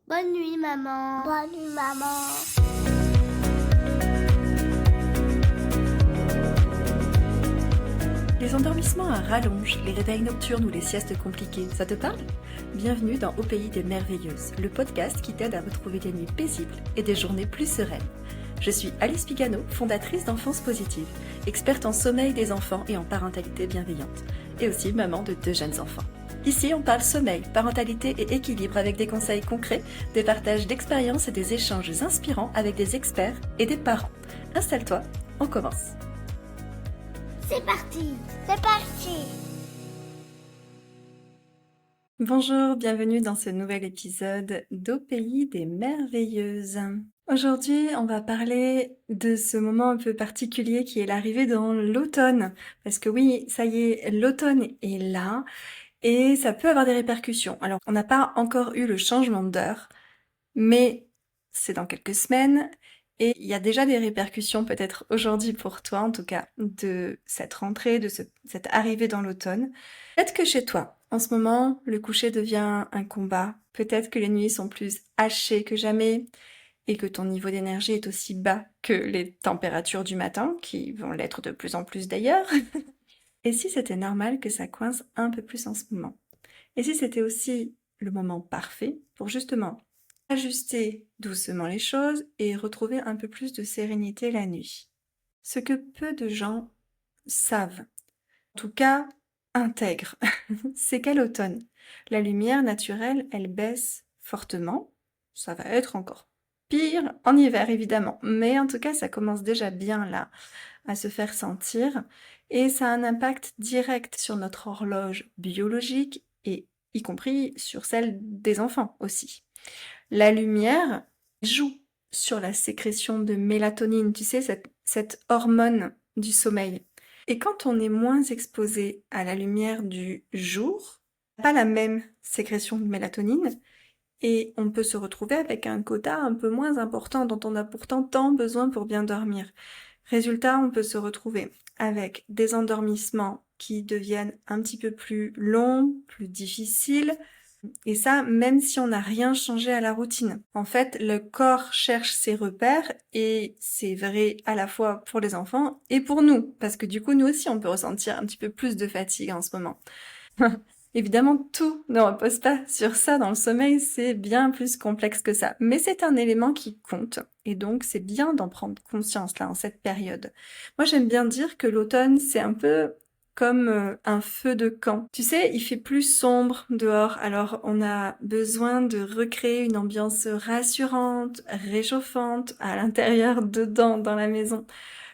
Bonne nuit, maman. Bonne nuit, maman. Les endormissements à rallonge, les réveils nocturnes ou les siestes compliquées, ça te parle? Bienvenue dans Au pays des merveilleuses, le podcast qui t'aide à retrouver des nuits paisibles et des journées plus sereines. Je suis Alice Pigano, fondatrice d'Enfance Positive, experte en sommeil des enfants et en parentalité bienveillante, et aussi maman de 2 jeunes enfants. Ici, on parle sommeil, parentalité et équilibre avec des conseils concrets, des partages d'expériences et des échanges inspirants avec des experts et des parents. Installe-toi, on commence. C'est parti. C'est parti. Bonjour, bienvenue dans ce nouvel épisode d'Au pays des merveilleuses. Aujourd'hui, on va parler de ce moment un peu particulier qui est l'arrivée dans l'automne. Parce que oui, ça y est, l'automne est là et ça peut avoir des répercussions. Alors, on n'a pas encore eu le changement d'heure, mais c'est dans quelques semaines. Et il y a déjà des répercussions peut-être aujourd'hui pour toi, en tout cas, de cette rentrée, cette arrivée dans l'automne. Peut-être que chez toi, en ce moment, le coucher devient un combat. Peut-être que les nuits sont plus hachées que jamais et que ton niveau d'énergie est aussi bas que les températures du matin, qui vont l'être de plus en plus d'ailleurs. Et si c'était normal que ça coince un peu plus en ce moment? Et si c'était aussi le moment parfait pour justement ajuster doucement les choses et retrouver un peu plus de sérénité la nuit? Ce que peu de gens savent, en tout cas intègrent, c'est qu'à l'automne, la lumière naturelle, elle baisse fortement. Ça va être encore pire en hiver, évidemment, mais en tout cas, ça commence déjà bien là à se faire sentir et ça a un impact direct sur notre horloge biologique et y compris sur celle des enfants aussi. La lumière joue sur la sécrétion de mélatonine, tu sais, cette hormone du sommeil. Et quand on est moins exposé à la lumière du jour, pas la même sécrétion de mélatonine, et on peut se retrouver avec un quota un peu moins important dont on a pourtant tant besoin pour bien dormir. Résultat, on peut se retrouver avec des endormissements qui deviennent un petit peu plus longs, plus difficiles, et ça, même si on n'a rien changé à la routine. En fait, le corps cherche ses repères et c'est vrai à la fois pour les enfants et pour nous. Parce que du coup, nous aussi, on peut ressentir un petit peu plus de fatigue en ce moment. Évidemment, tout ne repose pas sur ça dans le sommeil, c'est bien plus complexe que ça. Mais c'est un élément qui compte. Et donc, c'est bien d'en prendre conscience là, en cette période. Moi, j'aime bien dire que l'automne, c'est un peu comme un feu de camp. Tu sais, il fait plus sombre dehors, alors on a besoin de recréer une ambiance rassurante, réchauffante à l'intérieur, dedans, dans la maison.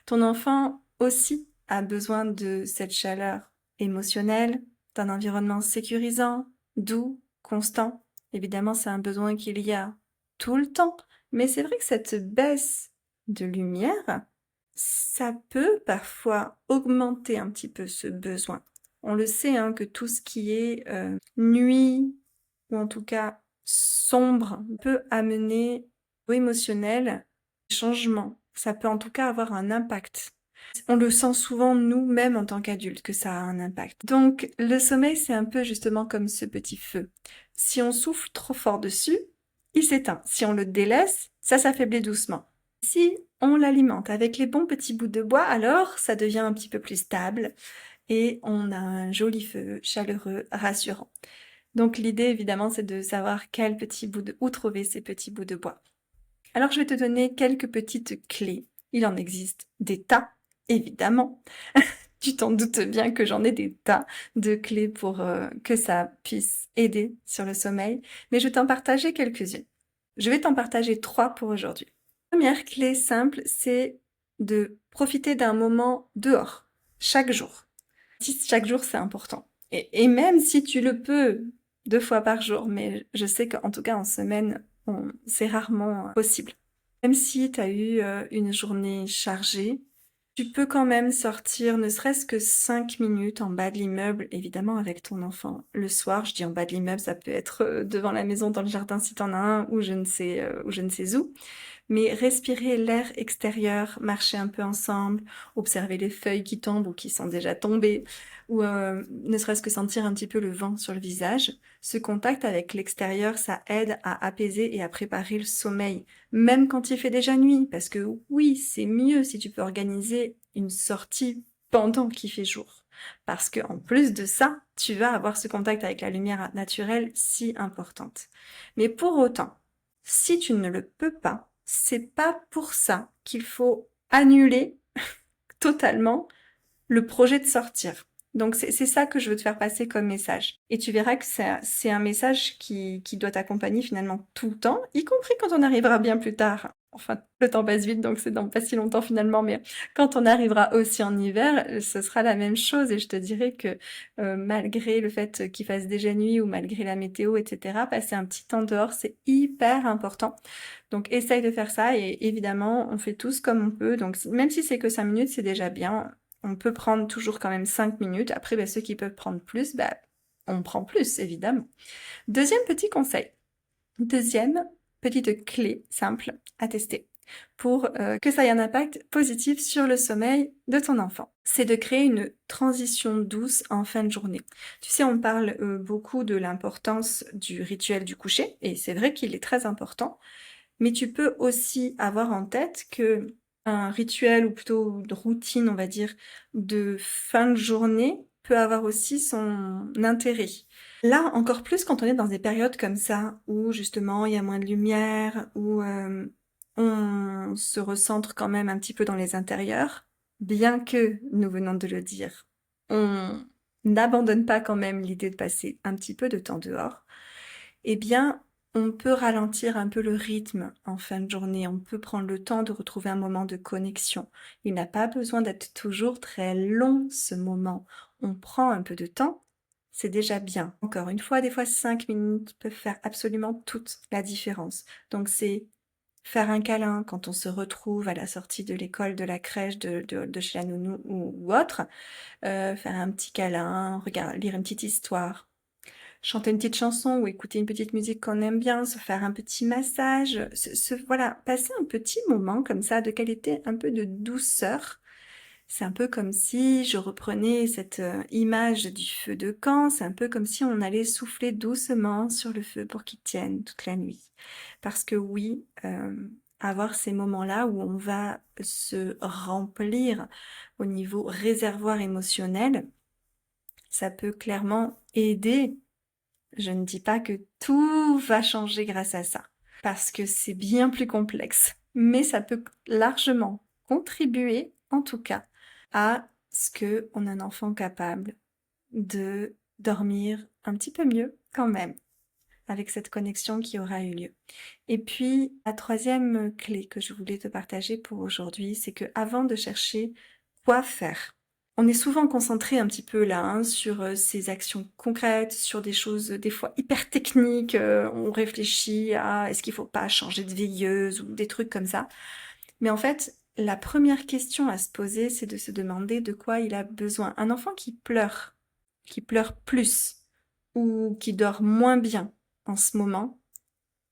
Ton enfant aussi a besoin de cette chaleur émotionnelle, d'un environnement sécurisant, doux, constant. Évidemment, c'est un besoin qu'il y a tout le temps, mais c'est vrai que cette baisse de lumière, ça peut parfois augmenter un petit peu ce besoin. On le sait, hein, que tout ce qui est nuit, ou en tout cas sombre, peut amener au émotionnel changement. Ça peut en tout cas avoir un impact. On le sent souvent nous-mêmes en tant qu'adultes que ça a un impact. Donc le sommeil, c'est un peu justement comme ce petit feu. Si on souffle trop fort dessus, il s'éteint. Si on le délaisse, ça s'affaiblit doucement. Si on l'alimente avec les bons petits bouts de bois, alors ça devient un petit peu plus stable et on a un joli feu chaleureux, rassurant. Donc l'idée évidemment, c'est de savoir où trouver ces petits bouts de bois. Alors je vais te donner quelques petites clés. Il en existe des tas, évidemment. Tu t'en doutes bien que j'en ai des tas de clés pour que ça puisse aider sur le sommeil, mais je vais t'en partager quelques-unes. Je vais t'en partager 3 pour aujourd'hui. La première clé simple, c'est de profiter d'un moment dehors, chaque jour. Chaque jour, c'est important. Et même si tu le peux 2 fois par jour, mais je sais qu'en tout cas en semaine, c'est rarement possible. Même si tu as eu une journée chargée, tu peux quand même sortir ne serait-ce que 5 minutes en bas de l'immeuble, évidemment avec ton enfant. Le soir, je dis en bas de l'immeuble, ça peut être devant la maison, dans le jardin si t'en as un, ou je ne sais où. mais respirer l'air extérieur, marcher un peu ensemble, observer les feuilles qui tombent ou qui sont déjà tombées, ou ne serait-ce que sentir un petit peu le vent sur le visage. Ce contact avec l'extérieur, ça aide à apaiser et à préparer le sommeil, même quand il fait déjà nuit, parce que oui, c'est mieux si tu peux organiser une sortie pendant qu'il fait jour. Parce que en plus de ça, tu vas avoir ce contact avec la lumière naturelle si importante. Mais pour autant, si tu ne le peux pas, c'est pas pour ça qu'il faut annuler totalement le projet de sortir. Donc c'est ça que je veux te faire passer comme message. Et tu verras que c'est un message qui doit t'accompagner finalement tout le temps, y compris quand on arrivera bien plus tard. Enfin, le temps passe vite, donc c'est dans pas si longtemps finalement, mais quand on arrivera aussi en hiver, ce sera la même chose. Et je te dirais que malgré le fait qu'il fasse déjà nuit ou malgré la météo, etc., passer un petit temps dehors, c'est hyper important. Donc essaye de faire ça et évidemment, on fait tous comme on peut. Donc même si c'est que 5 minutes, c'est déjà bien. On peut prendre toujours quand même 5 minutes. Après, ceux qui peuvent prendre plus, on prend plus, évidemment. Deuxième petit conseil. Deuxième petite clé simple à tester pour que ça ait un impact positif sur le sommeil de ton enfant. C'est de créer une transition douce en fin de journée. Tu sais, on parle beaucoup de l'importance du rituel du coucher, et c'est vrai qu'il est très important, mais tu peux aussi avoir en tête que un rituel ou plutôt de routine, on va dire, de fin de journée peut avoir aussi son intérêt. Là, encore plus quand on est dans des périodes comme ça, où justement il y a moins de lumière, où on se recentre quand même un petit peu dans les intérieurs, bien que, nous venons de le dire, on n'abandonne pas quand même l'idée de passer un petit peu de temps dehors, eh bien, on peut ralentir un peu le rythme en fin de journée, on peut prendre le temps de retrouver un moment de connexion. Il n'a pas besoin d'être toujours très long ce moment. On prend un peu de temps, c'est déjà bien. Encore une fois, des fois 5 minutes peuvent faire absolument toute la différence. Donc c'est faire un câlin quand on se retrouve à la sortie de l'école, de la crèche, de chez la nounou ou autre, faire un petit câlin, lire une petite histoire, chanter une petite chanson ou écouter une petite musique qu'on aime bien, se faire un petit massage, voilà, passer un petit moment comme ça de qualité, un peu de douceur. C'est un peu comme si je reprenais cette image du feu de camp, c'est un peu comme si on allait souffler doucement sur le feu pour qu'il tienne toute la nuit. Parce que oui, avoir ces moments-là où on va se remplir au niveau réservoir émotionnel, ça peut clairement aider. Je ne dis pas que tout va changer grâce à ça, parce que c'est bien plus complexe, mais ça peut largement contribuer, en tout cas, à ce qu'on a un enfant capable de dormir un petit peu mieux quand même, avec cette connexion qui aura eu lieu. Et puis, la troisième clé que je voulais te partager pour aujourd'hui, c'est que avant de chercher quoi faire, on est souvent concentré un petit peu là sur ces actions concrètes, sur des choses des fois hyper techniques. On réfléchit à est-ce qu'il faut pas changer de veilleuse ou des trucs comme ça. Mais en fait, la première question à se poser, c'est de se demander de quoi il a besoin. Un enfant qui pleure plus ou qui dort moins bien en ce moment,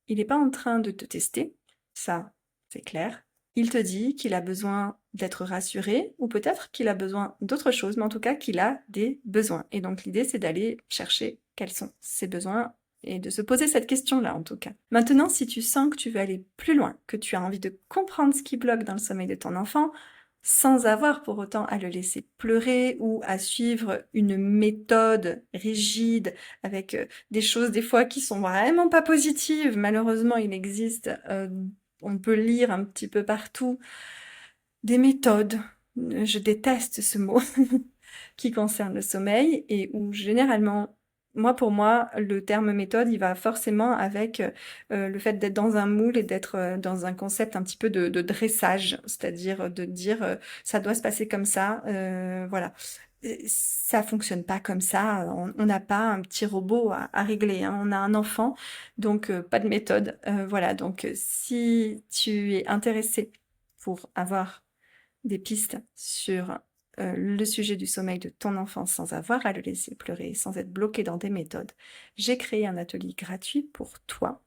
il n'est pas en train de te tester, ça c'est clair. Il te dit qu'il a besoin d'être rassuré ou peut-être qu'il a besoin d'autre chose, mais en tout cas qu'il a des besoins. Et donc l'idée c'est d'aller chercher quels sont ces besoins et de se poser cette question-là en tout cas. Maintenant, si tu sens que tu veux aller plus loin, que tu as envie de comprendre ce qui bloque dans le sommeil de ton enfant, sans avoir pour autant à le laisser pleurer ou à suivre une méthode rigide avec des choses des fois qui sont vraiment pas positives. Malheureusement, il existe, on peut lire un petit peu partout des méthodes, je déteste ce mot, qui concernent le sommeil et où généralement, pour moi, le terme méthode, il va forcément avec le fait d'être dans un moule et d'être dans un concept un petit peu de dressage, c'est-à-dire de dire ça doit se passer comme ça, voilà. Ça fonctionne pas comme ça, on n'a pas un petit robot à régler, hein. On a un enfant, donc pas de méthode. Voilà, donc si tu es intéressé pour avoir des pistes sur le sujet du sommeil de ton enfant sans avoir à le laisser pleurer, sans être bloqué dans des méthodes, j'ai créé un atelier gratuit pour toi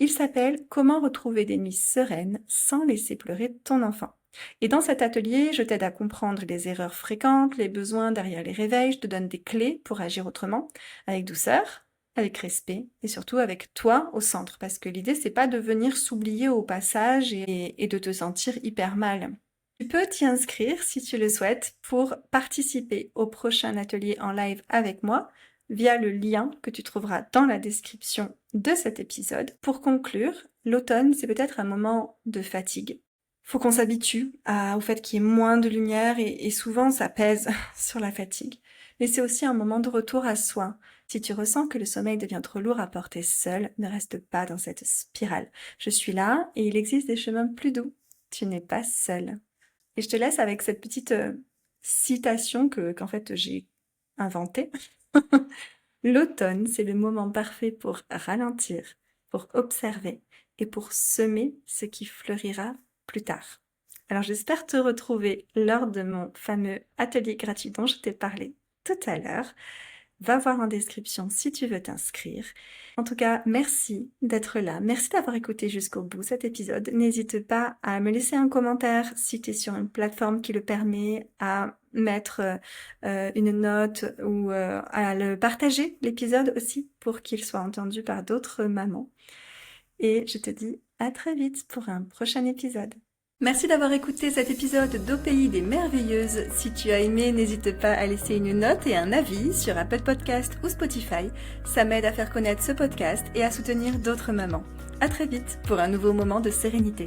Il s'appelle « Comment retrouver des nuits sereines sans laisser pleurer ton enfant ». Et dans cet atelier, je t'aide à comprendre les erreurs fréquentes, les besoins derrière les réveils, je te donne des clés pour agir autrement, avec douceur, avec respect et surtout avec toi au centre. Parce que l'idée, c'est pas de venir s'oublier au passage et de te sentir hyper mal. Tu peux t'y inscrire si tu le souhaites pour participer au prochain atelier en live avec moi via le lien que tu trouveras dans la description de cet épisode. Pour conclure, l'automne, c'est peut-être un moment de fatigue. Faut qu'on s'habitue au fait qu'il y ait moins de lumière et souvent ça pèse sur la fatigue. Mais c'est aussi un moment de retour à soi. Si tu ressens que le sommeil devient trop lourd à porter seul, ne reste pas dans cette spirale. Je suis là et il existe des chemins plus doux. Tu n'es pas seul. Et je te laisse avec cette petite citation qu'en fait j'ai inventée. L'automne, c'est le moment parfait pour ralentir, pour observer et pour semer ce qui fleurira plus tard. Alors j'espère te retrouver lors de mon fameux atelier gratuit dont je t'ai parlé tout à l'heure. Va voir en description si tu veux t'inscrire. En tout cas, merci d'être là. Merci d'avoir écouté jusqu'au bout cet épisode. N'hésite pas à me laisser un commentaire si tu es sur une plateforme qui le permet, à mettre une note ou à le partager, l'épisode aussi, pour qu'il soit entendu par d'autres mamans. Et je te dis à très vite pour un prochain épisode. Merci d'avoir écouté cet épisode d'Au Pays des Merveilleuses. Si tu as aimé, n'hésite pas à laisser une note et un avis sur Apple Podcast ou Spotify. Ça m'aide à faire connaître ce podcast et à soutenir d'autres mamans. À très vite pour un nouveau moment de sérénité.